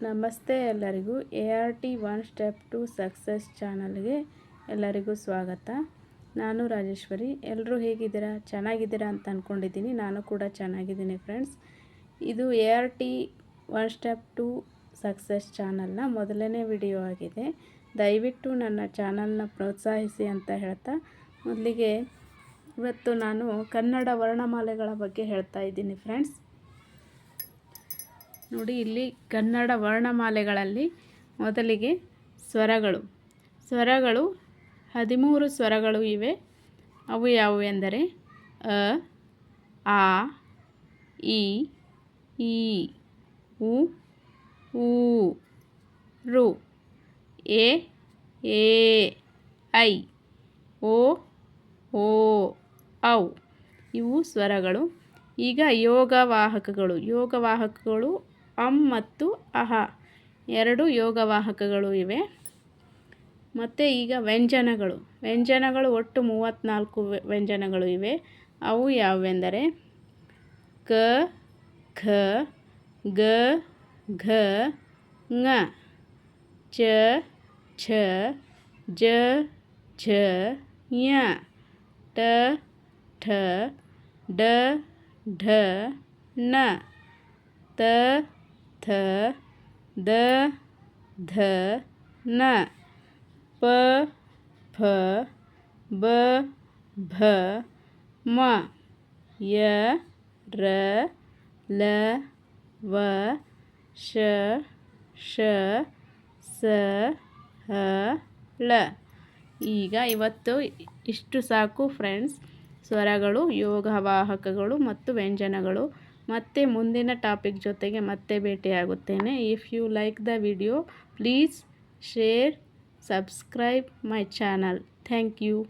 ನಮಸ್ತೆ ಎಲ್ಲರಿಗೂ ART one step to success ಚಾನಲ್ಗೆ ಎಲ್ಲರಿಗೂ ಸ್ವಾಗತ. ನಾನು ರಾಜೇಶ್ವರಿ. ಎಲ್ಲರೂ ಹೇಗಿದ್ದೀರಾ? ಚೆನ್ನಾಗಿದ್ದೀರಾ ಅಂತ ಅಂದ್ಕೊಂಡಿದ್ದೀನಿ. ನಾನು ಕೂಡ ಚೆನ್ನಾಗಿದ್ದೀನಿ ಫ್ರೆಂಡ್ಸ್. ಇದು ART one step to success ಚಾನಲ್ನ ಮೊದಲನೇ ವಿಡಿಯೋ ಆಗಿದೆ. ದಯವಿಟ್ಟು ನನ್ನ ಚಾನಲ್ನ ಪ್ರೋತ್ಸಾಹಿಸಿ ಅಂತ ಹೇಳ್ತಾ ಮೊದಲಿಗೆ ಇವತ್ತು ನಾನು ಕನ್ನಡ ವರ್ಣಮಾಲೆಗಳ ಬಗ್ಗೆ ಹೇಳ್ತಾ ಇದ್ದೀನಿ ಫ್ರೆಂಡ್ಸ್. ನೋಡಿ, ಇಲ್ಲಿ ಕನ್ನಡ ವರ್ಣಮಾಲೆಗಳಲ್ಲಿ ಮೊದಲಿಗೆ ಸ್ವರಗಳು 13 ಸ್ವರಗಳು ಇವೆ. ಅವು ಯಾವುವು ಎಂದರೆ ಅ, ಆ, ಇ, ಈ, ಉ, ಊ, ರು, ಎ, ಐ, ಓ, ಔ. ಇವು ಸ್ವರಗಳು. ಈಗ ಯೋಗವಾಹಕಗಳು ಅಂ ಮತ್ತು ಅಹ ಎರಡು ಯೋಗವಾಹಕಗಳು ಇವೆ. ಮತ್ತು ಈಗ ವ್ಯಂಜನಗಳು ಒಟ್ಟು 34 ವ್ಯಂಜನಗಳು ಇವೆ. ಅವು ಯಾವುವೆಂದರೆ ಕ, ಖ, ಗ, ಘ, ङ, ಚ, ಛ, ಜ, ಝ, ಞ, ಟ, ಠ, ಡ, ಢ, ಣ, ತ, ಥ, ದ, ಧ, ನ, ಪ, ಫ, ಬ, ಭ, ಮ, ಯ, ರ, ಲ, ವ, ಶ, ಷ, ಸ, ಹ, ಳ. ಈಗ ಇವತ್ತು ಇಷ್ಟು ಸಾಕು ಫ್ರೆಂಡ್ಸ್. ಸ್ವರಗಳು, ಯೋಗವಾಹಕಗಳು ಮತ್ತು ವ್ಯಂಜನಗಳು. ಮತ್ತೆ ಮುಂದಿನ ಟಾಪಿಕ್ ಜೊತೆಗೆ ಮತ್ತೆ ಭೇಟಿಯಾಗುತ್ತೇನೆ. If you like the video please share, subscribe my channel. Thank you.